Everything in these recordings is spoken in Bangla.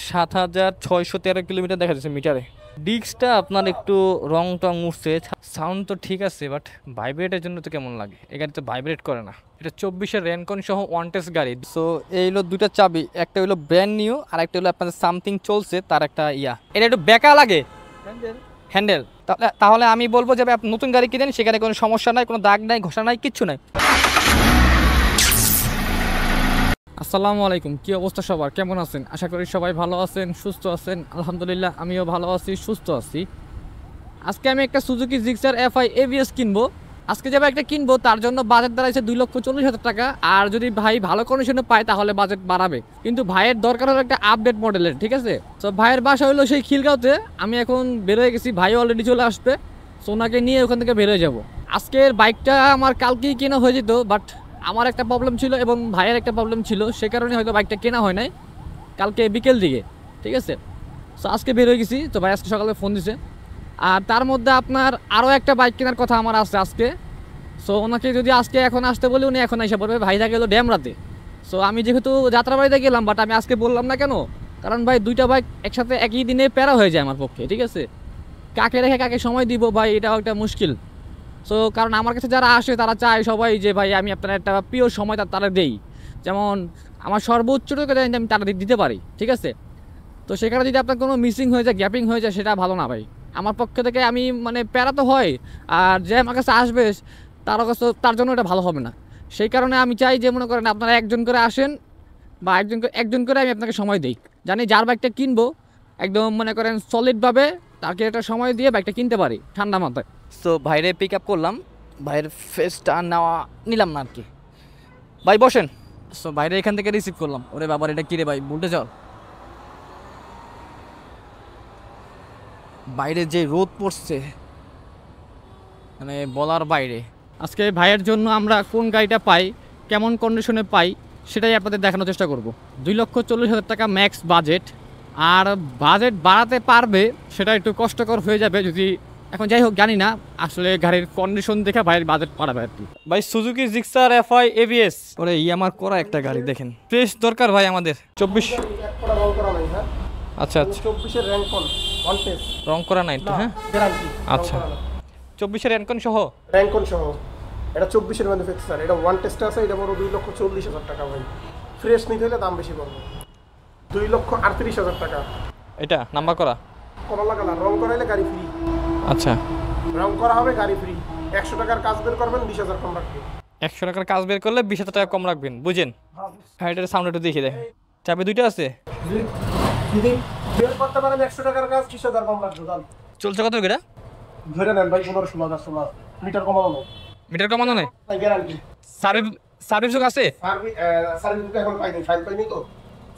৭,৬১৩ কিলোমিটার দেখা যাচ্ছে মিটারে। ডিস্কটা আপনার একটু রং টং উঠছে, সাউন্ড তো ঠিক আছে, বাট ভাইব্রেটের জন্য তো কেমন লাগে, এই গাড়ি তো ভাইব্রেট করে না। এটা 24-এর র্যানকন সহ ওয়ান টেস্ট গাড়ি। সো এই হলো দুইটা চাবি, একটা হলো ব্র্যান্ড নিউ আর একটা হলো আপনাদের সামথিং চলছে তার একটা এটা একটু বেকা লাগে হ্যান্ডেল। তাহলে আমি বলবো যে আপনি নতুন গাড়ি কিনেন, সেখানে কোনো সমস্যা নাই, কোনো দাগ নাই, ঘষা নাই, কিচ্ছু নাই। আসসালামু আলাইকুম, কি অবস্থা সবার, কেমন আছেন? আশা করি সবাই ভালো আছেন, সুস্থ আছেন। আলহামদুলিল্লাহ আমিও ভালো আছি, সুস্থ আছি। আজকে আমি একটা সুজুকি জিক্সার FI ABS কিনবো। আজকে যাবে একটা কিনবো, তার জন্য বাজেট দাঁড়াইছে 2,40,000 টাকা। আর যদি ভাই ভালো কন্ডিশনে পায় তাহলে বাজেট বাড়াবে, কিন্তু ভাইয়ের দরকার হলো একটা আপডেট মডেলের, ঠিক আছে? তো ভাইয়ের বাসা হলো সেই খিলগাঁওতে। আমি এখন বেরোয় গেছি, ভাই অলরেডি চলে আসবে, সো ওনাকে নিয়ে ওখান থেকে বেরোয় যাব। আজকের বাইকটা আমার কালকেই কেনা হয়ে যেত, বাট আমার একটা প্রবলেম ছিল এবং ভাইয়ের একটা প্রবলেম ছিল, সে কারণে হয়তো বাইকটা কেনা হয় নাই কালকে বিকেল দিকে, ঠিক আছে? সো আজকে বের হয়ে গেছি, তো ভাই আজকে সকালে ফোন দিছে। আর তার মধ্যে আপনার আরও একটা বাইক কেনার কথা আমার আছে আজকে। সো ওনাকে যদি আজকে এখন আসতে বলি, উনি এখন এসে পড়বে। ভাই থাকে গেলো ড্যামরাতে। সো আমি যেহেতু যাত্রাবাড়িতে গেলাম, বাট আমি আজকে বললাম না কেন, কারণ ভাই দুইটা বাইক একসাথে একই দিনে প্যারা হয়ে যায় আমার পক্ষে, ঠিক আছে? কাকে রেখে কাকে সময় দিব ভাই, এটাও একটা মুশকিল। সো কারণ আমার কাছে যারা আসে তারা চায় সবাই যে ভাই আমি আপনার একটা প্রিয় সময় তারা দেই, যেমন আমার সর্বোচ্চটুকু আমি তারা দিতে পারি, ঠিক আছে? তো সেখানে যদি আপনার কোনো মিসিং হয়ে যায়, গ্যাপিং হয়ে যায়, সেটা ভালো না ভাই। আমার পক্ষ থেকে আমি মানে প্যারা তো হয়, আর যে আমার কাছে আসবে তার জন্য এটা ভালো হবে না। সেই কারণে আমি চাই যে মনে করেন আপনারা একজন করে আসেন, বা একজন করে আমি আপনাকে সময় দিই, জানি যার বাইকটা কিনবো একদম মনে করেন সলিডভাবে তাকে একটা সময় দিয়ে বাইকটা কিনতে পারি ঠান্ডা মাথায়। সো ভাইরে পিক আপ করলাম, ভাইয়ের ফেসটা নিলাম না আর কি। ভাই বসেন। সো বাইরে এখান থেকে রিসিভ করলাম। ওরে বাবার, এটা কিরে ভাই, বলতে চাও? বাইরে যে রোদ পড়ছে মানে বলার বাইরে। আজকে ভাইয়ের জন্য আমরা কোন গাড়িটা পাই, কেমন কন্ডিশনে পাই, সেটাই আপনাদের দেখানোর চেষ্টা করব। 2,40,000 টাকা ম্যাক্স বাজেট। আর বাজেট বাড়াতে পারবে সেটা একটু কষ্টকর হয়ে যাবে যদি, এখন যাই হোক জানি না, আসলে গাড়ির কন্ডিশন দেখে ভাইয়ের বাজেট বাড়াবে আর কি। ভাই সুজুকি জিক্সার FI ABS, ওরে আমার করা একটা গাড়ি দেখেন, ফ্রেশ দরকার ভাই আমাদের। 24 আচ্ছা আচ্ছা, 24-এর র্যাঙ্কন ওয়ান টেস্ট রং করা নাই তো? হ্যাঁ গ্যারান্টি। আচ্ছা, 24-এর র্যানকন সহ। র্যাঙ্কন সহ এটা 24-এর ম্যানুফ্যাকচার, এটা ওয়ান টেস্ট আছে, এটা বড় 2,40,000 টাকা ভাই। ফ্রেশ নিতে হলে দাম বেশি পড়বে, 2,38,000 টাকা। এটা নাম্বার করা? করা লাগা না, রং করাইলে গাড়ি ফ্রি। আচ্ছা, রং করা হবে গাড়ি ফ্রি। 100 টাকার কাজ বের করবেন, 20,000 কম রাখবেন। 100 টাকার কাজ বের করলে 20,000 টাকা কম রাখবেন, বুঝেন? গাড়িটার সাউন্ড একটু দেখে দেয়, চাবি দুইটা আছে। যদি বের করতে পারেন 100 টাকার কাজ, 20,000 কম রাখবেন। দাম চলছে কত এটা? ধরে নেন ভাই 15-16,000 মিটার কমানো নেই। মিটার কমানো নেই, গ্যারান্টি। সার্ভিস আছে? সার্ভিস এখন পাইনি, ফাইল পাইনি তো।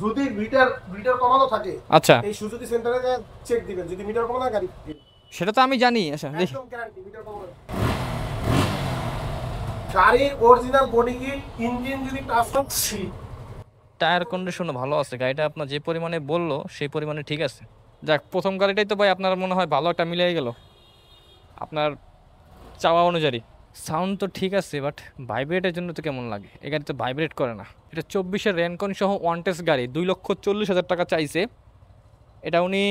যদি মিটার কমানো থাকে, আচ্ছা, এই সুজুকি সেন্টারে চেক দিবেন, যদি মিটার কমানো গাড়ি সেটা তো আমি জানি। আচ্ছা দেখি, একদম গ্যারান্টি মিটার কমানো। গাড়ির অরিজিনাল বডি কিট, ইঞ্জিন যদি টাচ করছি, টায়ার কন্ডিশনও ভালো আছে। গাড়িটা আপনার যে পরিমাণে বললো সেই পরিমাণে ঠিক আছে। যাক, প্রথম গাড়িটাই তো ভাই আপনার মনে হয় ভালো একটা মিলে গেল আপনার চাওয়া অনুযায়ী। সাউন্ড তো ঠিক আছে, বাট ভাইব্রেটের জন্য তো কেমন লাগে, এই গাড়ি তো ভাইব্রেট করে না। এটা 24-এর র্যানকন সহ ওয়ান টেস্ট গাড়ি, 2,40,000 টাকা চাইছে। এটা উনি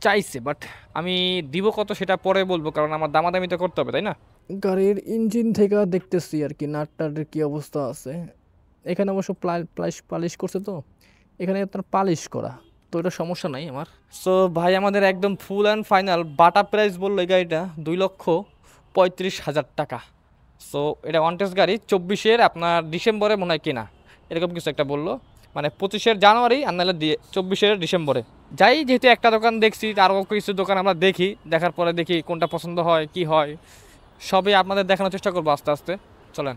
চাইছে, বাট আমি দিব কত সেটা পরে বলবো, কারণ আমার দামাদামি তো করতে হবে, তাই না? গাড়ির ইঞ্জিন থেকে দেখতেছি আর কি নাটটার কি অবস্থা আছে। এখানে অবশ্য পালিশ করছে, তো এখানে আপনার পালিশ করা, তো এটা সমস্যা নাই আমার। সো ভাই আমাদের একদম full and final Bata price বললো এই গাড়িটা 2,35,000 টাকা। সো এটা ওয়ান টেস্ট গাড়ি, 24-এর আপনার ডিসেম্বরে মনে হয় কেনা, এরকম কিছু একটা বললো, মানে 25-এর জানুয়ারি আর নাহলে 24-এর ডিসেম্বরে। যাই, যেহেতু একটা দোকান দেখছি, আরও কিছু দোকান আমরা দেখি, দেখার পরে দেখি কোনটা পছন্দ হয় কি হয়, সবই আপনাদের দেখানোর চেষ্টা করবো আস্তে আস্তে। চলেন।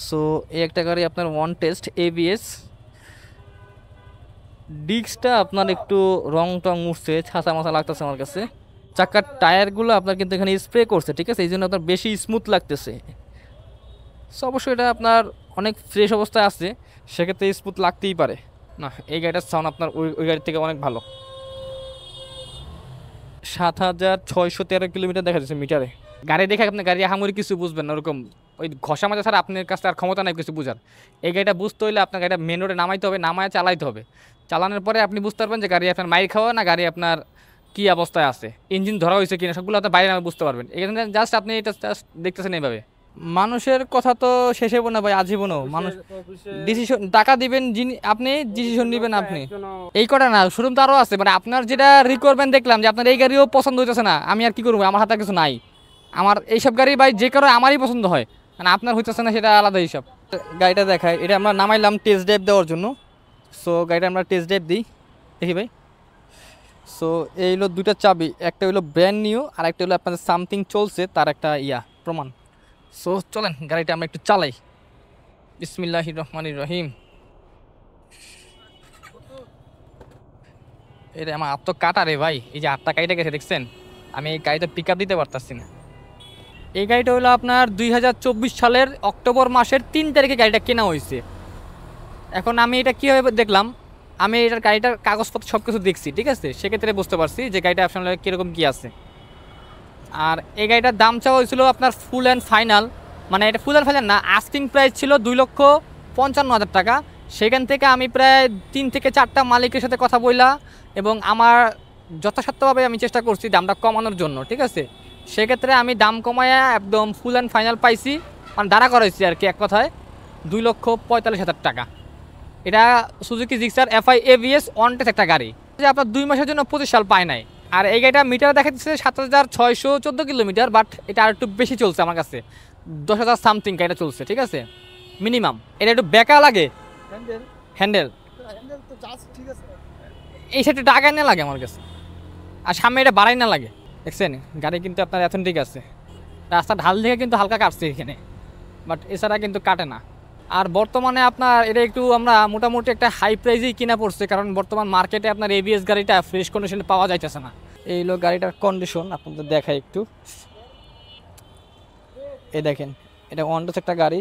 সো এই একটা গাড়ি আপনার ওয়ান টেস্ট ABS। ডিস্কটা আপনার একটু রং টং উঠছে, ছাঁচা মাছা লাগতেছে আমার কাছে। চাকার টায়ারগুলো আপনার কিন্তু এখানে স্প্রে করছে, ঠিক আছে, এই জন্য আপনার বেশি স্মুথ লাগতেছে। সো অবশ্যই এটা আপনার অনেক ফ্রেশ অবস্থায় আছে, সেক্ষেত্রে স্মুথ লাগতেই পারে। না, এই গাড়িটার সাউন্ড আপনার ওই গাড়ির থেকে অনেক ভালো। 7,613 কিলোমিটার দেখা যাচ্ছে মিটারে। গাড়ি দেখে আপনি গাড়ি আহামরি কিছু বুঝবেন না, ওরকম ওই ঘষা মাজা ছাড়া আপনার কাছে আর ক্ষমতা নাই কিছু বুঝার। এই গাড়িটা বুঝতে হইলে আপনার গাড়িটা মেন রোডে নামাইতে হবে, নামায় চালাইতে হবে। চালানোর পরে আপনি বুঝতে পারবেন যে গাড়ি আপনার মাইর খাওয়া না গাড়ি আপনার কী অবস্থায় আছে, ইঞ্জিন ধরা হয়েছে কিনা, সবগুলো আপনার বাইরে নামে বুঝতে পারবেন। এখানে জাস্ট আপনি এটা জাস্ট দেখতেছেন এইভাবে। মানুষের কথা তো শেষ হবো না ভাই, আজীবনও মানুষ ডিসিশন টাকা দিবেন, যিনি আপনি ডিসিশন নেবেন আপনি। এই কটা না, শোরুম তো আরও আছে, মানে আপনার যেটা রিকোয়ারমেন্ট দেখলাম যে আপনার এই গাড়িও পছন্দ হইতেছে না, আমি আর কি করবো, আমার হাতে কিছু নাই। আমার এইসব গাড়ি ভাই যে কারো আমারই পছন্দ হয়, মানে আপনার হইতেছে না সেটা আলাদা হিসাব। গাড়িটা দেখায়, এটা আমরা নামাইলাম টেস্ট ড্রাইভ দেওয়ার জন্য। সো গাড়িটা আমরা টেস্ট ড্রাইভ দিই, দেখি ভাই। সো এই হলো দুইটা চাবি, একটা হলো ব্র্যান্ড নিউ আর একটা হলো আপনাদের সামথিং চলছে তার একটা প্রমাণ। সো চলেন গাড়িটা আমরা একটু চালাই। বিসমিল্লাহির রহমানির রহিম। এটা আমার হাত তো কাটা রে ভাই, এই যে হাতটা কাইটা গেছে দেখছেন, আমি এই গাড়িটা পিক আপ দিতে পারতাছি না। এই গাড়িটা হলো আপনার 2024 সালের অক্টোবর মাসের 3 তারিখে গাড়িটা কেনা হয়েছে। এখন আমি এটা কীভাবে দেখলাম, আমি এটার গাড়িটার কাগজপত্র সব কিছু দেখছি, ঠিক আছে, সেক্ষেত্রে বুঝতে পারছি যে গাড়িটা আসলে কীরকম কী আছে। আর এই গাড়িটার দাম চাওয়া হয়েছিল আপনার ফুল অ্যান্ড ফাইনাল, মানে এটা ফুল অ্যান্ড ফাইনাল না, আস্কিং প্রাইস ছিল 2,55,000 টাকা। সেখান থেকে আমি প্রায় 3 থেকে 4টা মালিকের সাথে কথা বইলা এবং আমার যথাসাধ্যভাবে আমি চেষ্টা করছি দামটা কমানোর জন্য, ঠিক আছে। সেক্ষেত্রে আমি দাম কমায়া একদম ফুল অ্যান্ড ফাইনাল পাইছি, মানে দাঁড়া করাইছি আর কি, এক কথায় 2,45,000 টাকা। এটা Suzuki Gixxer FI ABS on test একটা গাড়ি, যে আপনার 2 মাসের জন্য 25 সাল পায় নাই। আর এই গাড়িটা মিটার দেখা যাচ্ছে 7,614 কিলোমিটার, বাট এটা আর একটু বেশি চলছে আমার কাছে, 10,000 সামথিং গাড়িটা চলছে, ঠিক আছে, মিনিমাম। এটা একটু বেকা লাগে হ্যান্ডেল, এই সাইডে ডাগায় না লাগে আমার কাছে, আর সামনে এটা বাড়াই না লাগে। দেখছেন গাড়ি কিন্তু আপনার অ্যাথেন্টিক আছে, রাস্তা ঢাল থেকে কিন্তু হালকা কাটছে এখানে, বাট এছাড়া কিন্তু কাটে না। আর বর্তমানে আপনার এটা একটু আমরা মোটামুটি একটা হাই প্রাইজেই কিনা পড়ছে, কারণ বর্তমান মার্কেটে আপনার এবিএস গাড়িটা ফ্রেশ কন্ডিশনে পাওয়া যাইতেছে না। এই হলো গাড়িটার কন্ডিশন, আপনাদের দেখাই একটু। এই দেখেন এটা অনটেস একটা গাড়ি।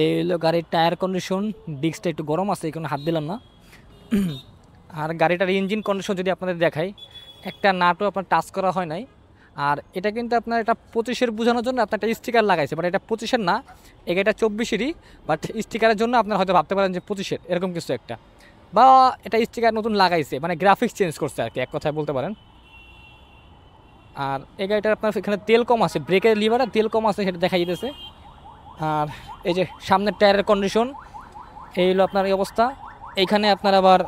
এই হলো গাড়ির টায়ার কন্ডিশন, ডিস্কটা একটু গরম আছে, এই কারণে হাত দিলাম না। আর গাড়িটার ইঞ্জিন কন্ডিশন যদি আপনাদের দেখাই, একটা নাটও আপনার টাচ করা হয় নাই। আর এটা কিন্তু আপনার এটা 25-এর বোঝানোর জন্য আপনার একটা স্টিকার লাগাইছে, বাট এটা 25-এর না, এটা 24-এরই, বাট স্টিকারের জন্য আপনার হয়তো ভাবতে পারেন যে 25-এর এরকম কিছু একটা, বা এটা স্টিকার নতুন লাগাইছে, মানে গ্রাফিক্স চেঞ্জ করছে আর কি, এক কথায় বলতে পারেন। আর এই গাড়িটার আপনার এখানে তেল কম আছে, ব্রেকের লিভারে তেল কম আছে সেটা দেখা যেতেছে। আর এই যে সামনের টায়ারের কন্ডিশন, এই হলো আপনার এই অবস্থা। এইখানে আপনার আবার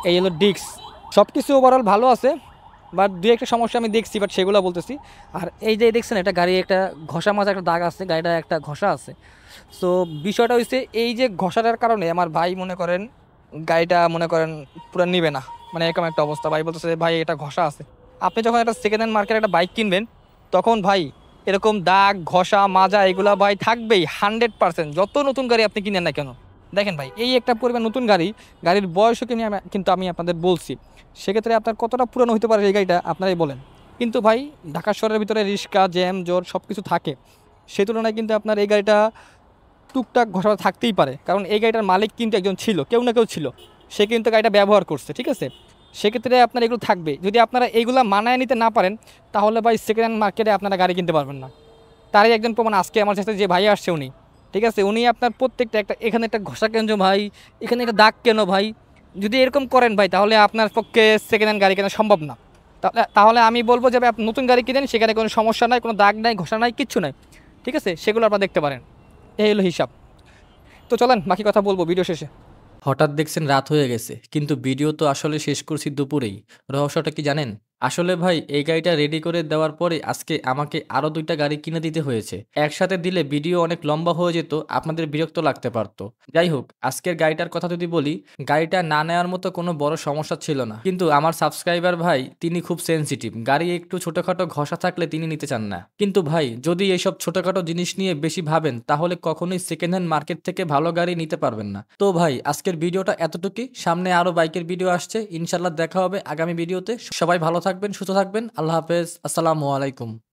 এই হলো ডিস্ক, সব কিছু ওভারঅল ভালো আছে, বাট দু একটা সমস্যা আমি দেখছি, বাট সেগুলো বলতেছি। আর এই যে দেখছেন এটা গাড়ি একটা ঘষা মাজা একটা দাগ আছে, গাড়িটা একটা ঘষা আছে। সো বিষয়টা হচ্ছে এই যে ঘষাটার কারণে আমার ভাই মনে করেন গাড়িটা মনে করেন পুরো নিবে না, মানে এরকম একটা অবস্থা। ভাই বলতেছে ভাই এটা ঘষা আছে। আপনি যখন একটা সেকেন্ড হ্যান্ড মার্কেটে একটা বাইক কিনবেন, তখন ভাই এরকম দাগ ঘষা মাজা এগুলো ভাই থাকবেই 100%, যত নতুন গাড়ি আপনি কিনেন না কেন। দেখেন ভাই এই একটা পরিমাণ নতুন গাড়ি, গাড়ির বয়সও কিন্তু আমি আপনাদের বলছি, সেক্ষেত্রে আপনার কতটা পুরানো হতে পারে এই গাড়িটা আপনারাই বলেন। কিন্তু ভাই ঢাকা শহরের ভিতরে রিক্সা জ্যাম জোর সব কিছু থাকে, সেই তুলনায় কিন্তু আপনার এই গাড়িটা টুকটাক ঘষা থাকতেই পারে, কারণ এই গাড়িটার মালিক কিন্তু একজন ছিল, কেউ না কেউ ছিল, সে কিন্তু গাড়িটা ব্যবহার করছে, ঠিক আছে। সেক্ষেত্রে আপনার এগুলো থাকবে, যদি আপনারা এইগুলো মানায় নিতে না পারেন, তাহলে ভাই সেকেন্ড হ্যান্ড মার্কেটে আপনারা গাড়ি কিনতে পারবেন না। তারই একজন প্রমাণ আজকে আমার সাথে যে ভাই আসছে উনি, ঠিক আছে, উনি আপনার প্রত্যেকটা একটা এখানে একটা ঘষা কেন ভাই, এখানে একটা দাগ কেন ভাই, যদি এরকম করেন ভাই তাহলে আপনার পক্ষে সেকেন্ড হ্যান্ড গাড়ি কেনা সম্ভব না। তাহলে আমি বলবো যে আপনি নতুন গাড়ি কিনেন, সেখানে কোনো সমস্যা নাই, কোনো দাগ নাই, ঘষা নাই, কিচ্ছু নাই, ঠিক আছে, সেগুলো আপনারা দেখতে পারেন। এই হলো হিসাব। তো চলেন বাকি কথা বলবো ভিডিও শেষে। হঠাৎ দেখছেন রাত হয়ে গেছে, কিন্তু ভিডিও তো আসলে শেষ করছি দুপুরেই। রহস্যটা কি জানেন? আসলে ভাই এই গাড়িটা রেডি করে দেওয়ার পরে আজকে আমাকে আরো 2টা গাড়ি কিনে দিতে হয়েছে। একসাথে দিলে ভিডিও অনেক লম্বা হয়ে যেত, আপনাদের বিরক্ত লাগতে পারতো। যাই হোক, আজকের গাড়িটার কথা যদি বলি, গাড়িটা না নেওয়ার মতো কোনো বড় সমস্যা ছিল না, কিন্তু আমার সাবস্ক্রাইবার ভাই তিনি খুব সেনসিটিভ, গাড়ি একটু ছোটখাটো ঘষা থাকলে তিনি নিতে চান না। কিন্তু ভাই যদি এইসব ছোটখাটো জিনিস নিয়ে বেশি ভাবেন, তাহলে কখনোই সেকেন্ড হ্যান্ড মার্কেট থেকে ভালো গাড়ি নিতে পারবেন না। তো ভাই আজকের ভিডিওটা এতটুকুই, সামনে আরো বাইকের ভিডিও আসছে, ইনশাল্লাহ দেখা হবে আগামী ভিডিওতে। সবাই ভালো থাকবেন, সুস্থ থাকবেন, আল্লাহ হাফেজ, আসসালামু আলাইকুম।